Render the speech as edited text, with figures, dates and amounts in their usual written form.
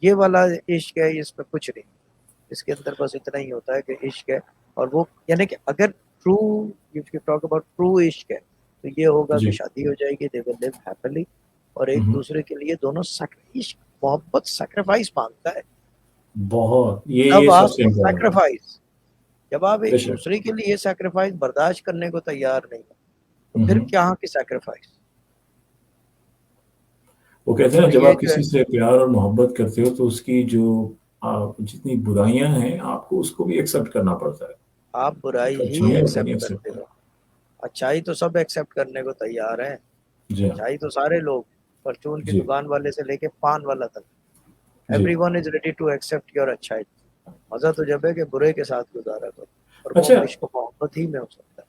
ये वाला इश्क है, इसमें कुछ नहीं, इसके अंदर बस इतना ही होता है कि इश्क है। और वो यानी कि अगर true, if you talk about true इश्क है, तो ये होगा कि जी। शादी हो जाएगी, दे विल लिव हैप्पीली, और एक हम्म। दूसरे के लिए दोनों इश्क, मोहब्बत सैक्रिफाइस मांगता है। बहुत, तब ये आप सबसे इम्पोर्टेंट है। सैक्रिफाइस, जब आप एक बेशक। दूसरे के लिए सैक्रिफाइस बर्दाश्त करने को तैयार नहीं हो, तो फिर हम्म। क्या की सैक्रिफाइस। वो कहते हैं ना, तो जब ये आप जो है, किसी से प्यार और मोहब्बत करते हो तो उसकी जो जितनी बुराइयां हैं आपको उसको भी एक्सेप्ट करना पड़ता है। आप बुराई एक ही अच्छाई होता नहीं एक्सेप्ट एक्सेप्ट करते करना। हो, अच्छाई तो सब एक्सेप्ट करने को तैयार है। जी हाँ। अच्छाई तो सारे लोग, परचून की जी। दुकान वाले से लेके पान वाला तक, जी। Everyone is ready to accept your अच्छाई। मजा तो जब है कि बुरे के साथ गुजारा करो, और वो अच्छा, इश्क मोहब्बत ही में हो सकता है।